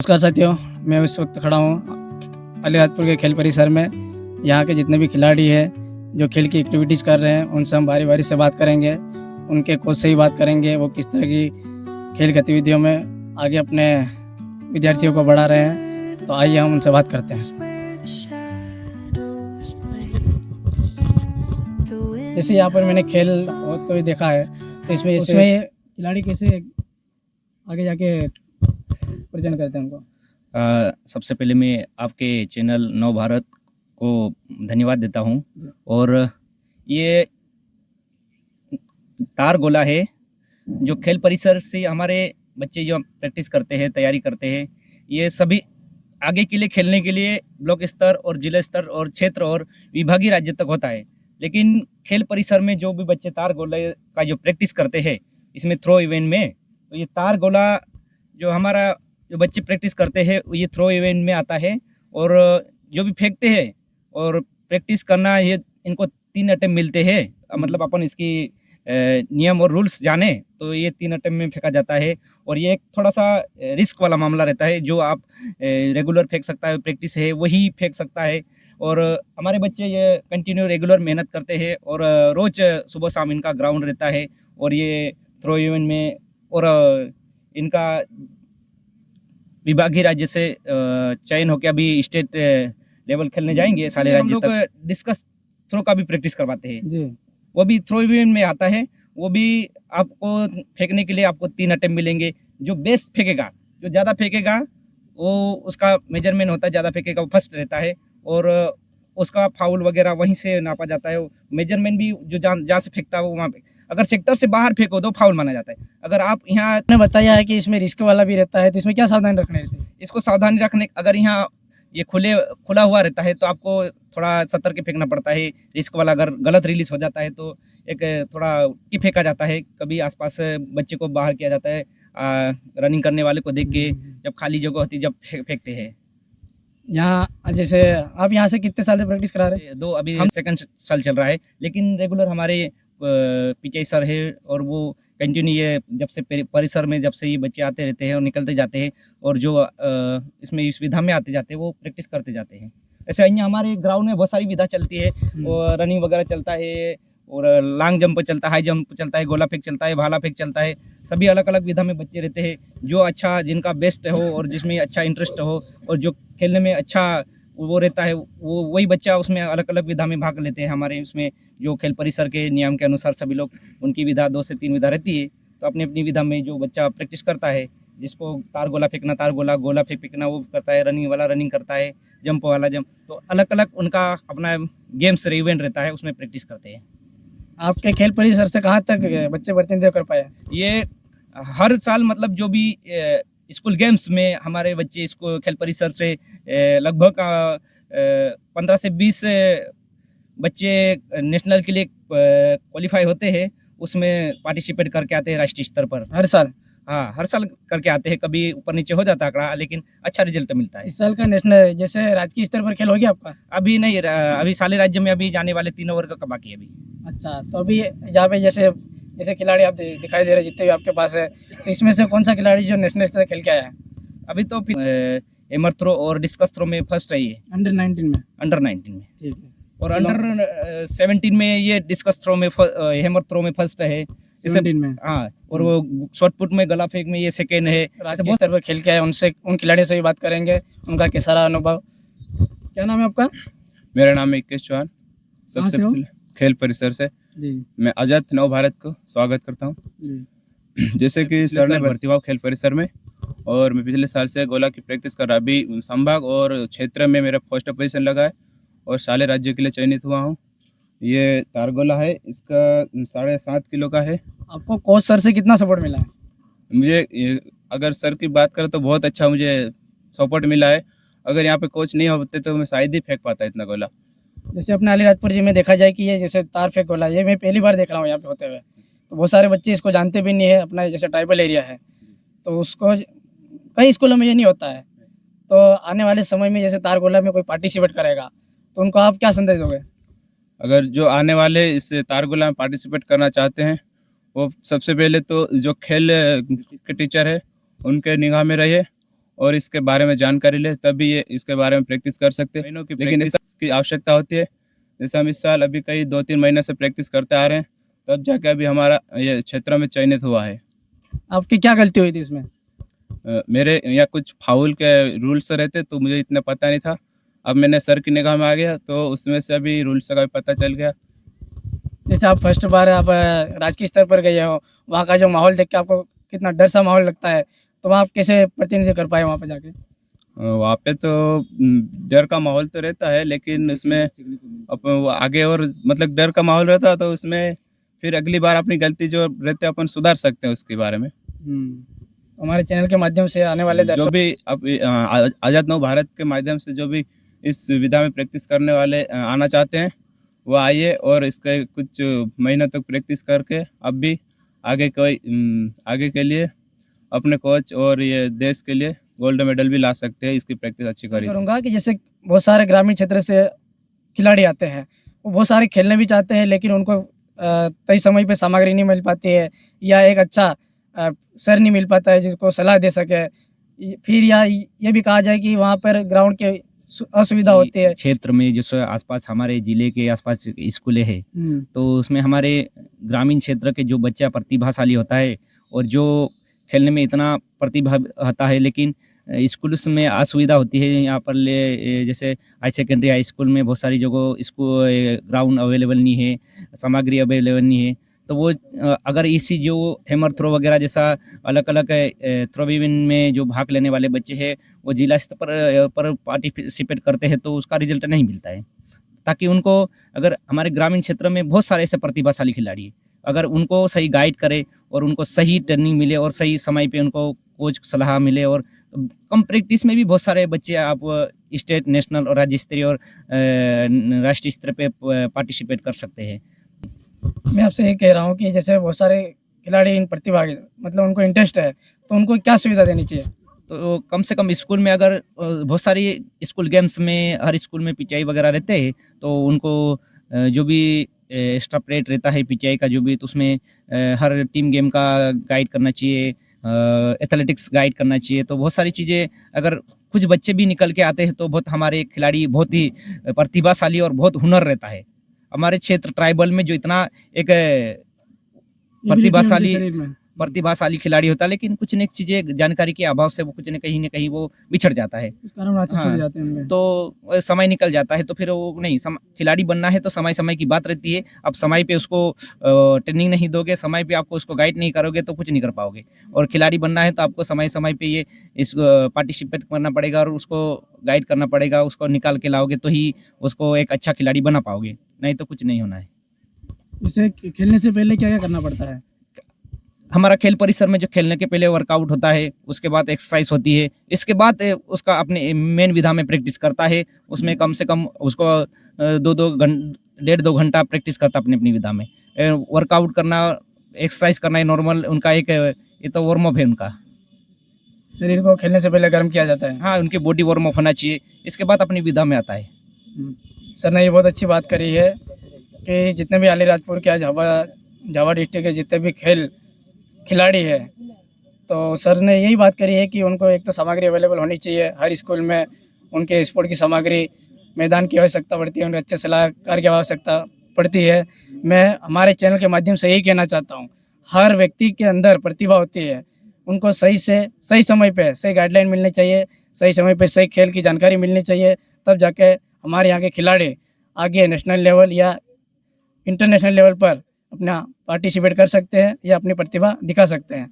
नमस्कार साथियों, मैं इस वक्त खड़ा हूँ अलीराजपुर के खेल परिसर में। यहाँ के जितने भी खिलाड़ी हैं जो खेल की एक्टिविटीज़ कर रहे हैं उनसे हम बारी बारी से बात करेंगे, उनके कोच से ही बात करेंगे वो किस तरह की खेल गतिविधियों में आगे अपने विद्यार्थियों को बढ़ा रहे हैं। तो आइए हम उनसे बात करते हैं। जैसे यहाँ पर मैंने खेल होते हुए देखा है, तो इसमें खिलाड़ी कैसे आगे जाके प्रेजेंट करते हैं उनको। सबसे पहले मैं आपके चैनल नव भारत को धन्यवाद देता हूँ। और ये तार गोला है जो खेल परिसर से हमारे बच्चे जो प्रैक्टिस करते हैं, तैयारी करते हैं, ये सभी आगे के लिए खेलने के लिए ब्लॉक स्तर और जिला स्तर और क्षेत्र और विभागीय राज्य तक होता है। लेकिन खेल परिसर में जो भी बच्चे तार गोले का जो प्रैक्टिस करते हैं इसमें थ्रो इवेंट में, तो ये तार गोला जो हमारा जो बच्चे प्रैक्टिस करते हैं ये थ्रो इवेंट में आता है। और जो भी फेंकते हैं और प्रैक्टिस करना, ये इनको 3 अटेम्प्ट मिलते हैं। मतलब अपन इसकी नियम और रूल्स जाने तो ये 3 अटेम्प्ट में फेंका जाता है। और ये एक थोड़ा सा रिस्क वाला मामला रहता है। जो आप रेगुलर फेंक सकता है, प्रैक्टिस है वही फेंक सकता है। और हमारे बच्चे ये कंटिन्यू रेगुलर मेहनत करते हैं और रोज सुबह शाम इनका ग्राउंड रहता है। और ये थ्रो इवेंट में और इनका विभागीय राज्य से चयन होकर अभी स्टेट लेवल खेलने जाएंगे साले राज्य तक। हम लोग डिस्कस थ्रो का भी प्रैक्टिस करवाते हैं जी। वो भी थ्रो इवेंट में आता है। वो भी आपको फेंकने के लिए आपको 3 अटेम्प्ट मिलेंगे। जो बेस्ट फेंकेगा, जो ज़्यादा फेंकेगा वो उसका मेजरमेंट होता है, ज़्यादा फेंकेगा वो फर्स्ट रहता है। और उसका फाउल वगैरह वहीं से नापा जाता है। मेजरमेंट भी जो जहाँ से फेंकता है वो वहाँ पे, अगर सेक्टर से बाहर फेंको तो फाउल माना जाता है। अगर आप यहाँ ने बताया है कि इसमें रिस्क वाला भी रहता है, तो इसमें क्या सावधानी रखनी रहती है? इसको सावधानी रखने, अगर यहाँ ये खुला हुआ रहता है तो आपको थोड़ा सतर्क फेंकना पड़ता है। रिस्क वाला अगर गलत रिलीज हो जाता है तो एक थोड़ा की फेंका जाता है। कभी आसपास बच्चे को बाहर किया जाता है, रनिंग करने वाले को देख के, जब खाली जगह होती जब फेंकते हैं। यहाँ जैसे आप यहाँ से कितने साल से प्रैक्टिस करा रहे हैं? 2 अभी हम सेकंड साल चल रहा है। लेकिन रेगुलर हमारे पीछे सर है और वो कंटिन्यू ये जब से परिसर में जब से ये बच्चे आते रहते हैं और निकलते जाते हैं और जो इसमें इस विधा में आते जाते हैं वो प्रैक्टिस करते जाते हैं। ऐसे यहाँ हमारे ग्राउंड में बहुत सारी विधा चलती है और रनिंग वगैरह चलता है और लॉन्ग जंप चलता है, हाई जंप चलता है, गोला फेंक चलता है, भाला फेंक चलता है। सभी अलग अलग विधा में बच्चे रहते हैं। जो अच्छा, जिनका बेस्ट हो और जिसमें अच्छा इंटरेस्ट हो और जो खेलने में अच्छा वो रहता है, वो वही बच्चा उसमें अलग अलग विधा में भाग लेते हैं। हमारे उसमें जो खेल परिसर के नियम के अनुसार सभी लोग, उनकी विधा 2 से 3 विधा रहती है। तो अपनी अपनी विधा में जो बच्चा प्रैक्टिस करता है, जिसको तार गोला फेंकना तार गोला फेंकना वो करता है, रनिंग वाला रनिंग करता है, जंप वाला जंप, तो अलग अलग उनका अपना गेम्स इवेंट रहता है, उसमें प्रैक्टिस करते हैं। आपके खेल परिसर से कहाँ तक बच्चे प्रतिनिधित्व कर पाए? ये हर साल मतलब जो भी स्कूल गेम्स में हमारे बच्चे इसको खेल परिसर से लगभग 15 से 20 बच्चे नेशनल के लिए क्वालिफाई होते हैं। उसमें पार्टिसिपेट करके आते हैं राष्ट्रीय स्तर पर हर साल? हाँ, हर साल करके आते हैं। कभी ऊपर नीचे हो जाता है आंकड़ा, लेकिन अच्छा रिजल्ट मिलता है। इस साल का नेशनल जैसे राज्य स्तर पर खेल हो गया आपका? अभी नहीं, अभी साले राज्य में अभी जाने वाले 3 वर्ग का बाकी है अभी। अच्छा, तो अभी जहाँ पे जैसे जैसे खिलाड़ी आप दिखाई दे रहे जितने भी आपके पास है, तो इसमें से कौन सा खिलाड़ी जो नेशनल स्तर खेल के आया है? अभी तो एमर थ्रो और डिस्कस थ्रो में फर्स्ट है ये। अंडर 19 में? अंडर 19 में। ठीक है। और अंडर 17 में ये डिस्कस थ्रो में हेमर थ्रो में फर्स्ट है। 17 में? हाँ, और वो शॉर्ट पुट में गला फेंक में ये सेकेंड है। राज्य स्तर पर खेल के आए, उनसे उन खिलाड़ियों से भी बात करेंगे, उनका कैसा रहा अनुभव। क्या नाम है आपका? मेरा नाम है इक्केश चौहान। सबसे पहले खेल परिसर से जी। मैं आज़ाद नव भारत को स्वागत करता हूँ। जैसे कि सर ने भर्ती हुआ खेल परिसर में और मैं पिछले साल से गोला की प्रैक्टिस कर रहा। अभी संभाग और क्षेत्र में मेरा फर्स्ट पोजीशन लगा है और साले राज्य के लिए चयनित हुआ हूँ। ये तार गोला है, इसका 7.5 किलो का है। आपको कोच सर से कितना सपोर्ट मिला है? मुझे अगर सर की बात करें तो बहुत अच्छा मुझे सपोर्ट मिला है। अगर यहाँ पे कोच नहीं होते तो मैं शायद ही फेंक पाता इतना गोला। जैसे अपने अलीराजपुर जी में देखा जाए कि ये जैसे तार फेंक गोला, ये मैं पहली बार देख रहा हूँ यहाँ पे होते हुए। तो बहुत सारे बच्चे इसको जानते भी नहीं है, अपना जैसे ट्राइबल एरिया है तो उसको कई स्कूलों में ये नहीं होता है। तो आने वाले समय में जैसे तार गोला में कोई पार्टिसिपेट करेगा तो उनको आप क्या संदेश दोगे? अगर जो आने वाले इस तार गोला में पार्टिसिपेट करना चाहते हैं वो सबसे पहले तो जो खेल के टीचर है उनके निगाह में रहिए और इसके बारे में जानकारी ले, तभी ये इसके बारे में प्रैक्टिस कर सकते हैं। महीनों की लेकिन इसकी आवश्यकता होती है। जैसे हम इस साल अभी कई 2-3 महीने से प्रैक्टिस करते आ रहे हैं, तब जाके अभी हमारा ये क्षेत्र में चयनित हुआ है। आपकी क्या गलती हुई थी उसमें? मेरे यहाँ कुछ फाउल के रूल्स रहते, तो मुझे इतना पता नहीं था। अब मैंने सर की निगाह में आ गया, तो उसमें से अभी रूल्स का भी पता चल गया। जैसे आप फर्स्ट बार आप राजकीय स्तर पर गए हो, वहाँ का जो माहौल देख के आपको कितना डर सा माहौल लगता है, तो वहाँ आप कैसे प्रतिनिधित्व कर पाए वहाँ पे जाके? वहाँ पे तो डर का माहौल तो रहता है, लेकिन उसमें अपन वो आगे और मतलब डर का माहौल रहता है, तो उसमें फिर अगली बार अपनी गलती जो रहते हैं अपन सुधार सकते हैं उसके बारे में। हमारे चैनल के माध्यम से आने वाले जो दर्शक भी अब आज़ाद नव भारत के माध्यम से जो भी इस विधा में प्रैक्टिस करने वाले आना चाहते हैं, वो आइए और इसके कुछ महीनों तक प्रैक्टिस करके अब भी आगे के लिए अपने कोच और ये देश के लिए गोल्ड मेडल भी ला सकते हैं, इसकी प्रैक्टिस अच्छी करी तो। करूँगा कि जैसे बहुत सारे ग्रामीण क्षेत्र से खिलाड़ी आते हैं, वो बहुत सारे खेलने भी चाहते हैं, लेकिन उनको तय समय पे सामग्री नहीं मिल पाती है, या एक अच्छा सर नहीं मिल पाता है जिसको सलाह दे सके। फिर या ये भी कहा जाए कि वहाँ पर ग्राउंड के असुविधा होती है। क्षेत्र में जो आसपास हमारे जिले के आसपास स्कूलें हैं, तो उसमें हमारे ग्रामीण क्षेत्र के जो बच्चा प्रतिभाशाली होता है और जो खेलने में इतना प्रतिभा होता है, लेकिन स्कूल में असुविधा होती है। यहाँ पर जैसे हाई सेकेंडरी हाई स्कूल में बहुत सारी जगह स्कूल ग्राउंड अवेलेबल नहीं है, सामग्री अवेलेबल नहीं है। तो वो अगर इसी जो हैमर थ्रो वगैरह जैसा अलग अलग थ्रो इवेंट में जो भाग लेने वाले बच्चे हैं, वो जिला स्तर पर पार्टिसिपेट करते हैं, तो उसका रिजल्ट नहीं मिलता है। ताकि उनको, अगर हमारे ग्रामीण क्षेत्र में बहुत सारे ऐसे प्रतिभाशाली खिलाड़ी हैं, अगर उनको सही गाइड करे और उनको सही ट्रेनिंग मिले और सही समय पे उनको कोच सलाह मिले, और कम प्रैक्टिस में भी बहुत सारे बच्चे आप स्टेट, नेशनल और राज्य स्तरीय और राष्ट्रीय स्तर पे पार्टिसिपेट कर सकते हैं। मैं आपसे ये कह रहा हूँ कि जैसे बहुत सारे खिलाड़ी इन प्रतिभागी मतलब उनको इंटरेस्ट है, तो उनको क्या सुविधा देनी चाहिए? तो कम से कम स्कूल में, अगर बहुत सारी स्कूल गेम्स में हर स्कूल में पीटीआई वगैरह रहते हैं, तो उनको जो भी एक्स्ट्रा पीरियड रहता है पीटीआई का जो भी, तो उसमें हर टीम गेम का गाइड करना चाहिए, एथलेटिक्स गाइड करना चाहिए। तो बहुत सारी चीज़ें, अगर कुछ बच्चे भी निकल के आते हैं तो बहुत हमारे खिलाड़ी बहुत ही प्रतिभाशाली और बहुत हुनर रहता है। हमारे क्षेत्र ट्राइबल में जो इतना एक प्रतिभाशाली खिलाड़ी होता है, लेकिन कुछ न चीज़ें जानकारी के अभाव से वो कुछ न कहीं वो बिछड़ जाता है। हाँ, तो समय निकल जाता है, तो फिर वो नहीं, खिलाड़ी बनना है तो समय की बात रहती है। अब समय पे उसको ट्रेनिंग नहीं दोगे, समय पे आपको उसको गाइड नहीं करोगे, तो कुछ नहीं कर पाओगे। और खिलाड़ी बनना है तो आपको समय पे ये पार्टिसिपेट करना पड़ेगा और उसको गाइड करना पड़ेगा, उसको निकाल के लाओगे तो ही उसको एक अच्छा खिलाड़ी बना पाओगे, नहीं तो कुछ नहीं होना है। इसे खेलने से पहले क्या क्या करना पड़ता है? हमारा खेल परिसर में जो खेलने के पहले वर्कआउट होता है, उसके बाद एक्सरसाइज होती है, इसके बाद उसका अपने मेन विधा में प्रैक्टिस करता है। उसमें कम से कम उसको 1.5-2 घंटा प्रैक्टिस करता अपनी अपनी विधा में। वर्कआउट करना, एक्सरसाइज करना, नॉर्मल उनका एक ये तो वार्म अप है उनका। शरीर को खेलने से पहले गर्म किया जाता है। हाँ, उनकी बॉडी वार्म अप होना चाहिए, इसके बाद अपनी विधा में आता है। सर ने ये बहुत अच्छी बात करी है कि जितने भी अलीराजपुर के झावा डिस्ट्रिक्ट के जितने भी खिलाड़ी है, तो सर ने यही बात करी है कि उनको एक तो सामग्री अवेलेबल होनी चाहिए हर स्कूल में। उनके स्पोर्ट की सामग्री, मैदान की आवश्यकता पड़ती है, उनके अच्छे सलाहकार की आवश्यकता पड़ती है। मैं हमारे चैनल के माध्यम से यही कहना चाहता हूँ, हर व्यक्ति के अंदर प्रतिभा होती है, उनको सही समय पे सही गाइडलाइन मिलनी चाहिए, सही समय पे सही खेल की जानकारी मिलनी चाहिए, तब जाके हमारे यहाँ के खिलाड़ी आगे नेशनल लेवल या इंटरनेशनल लेवल पर अपना पार्टिसिपेट कर सकते हैं या अपनी प्रतिभा दिखा सकते हैं।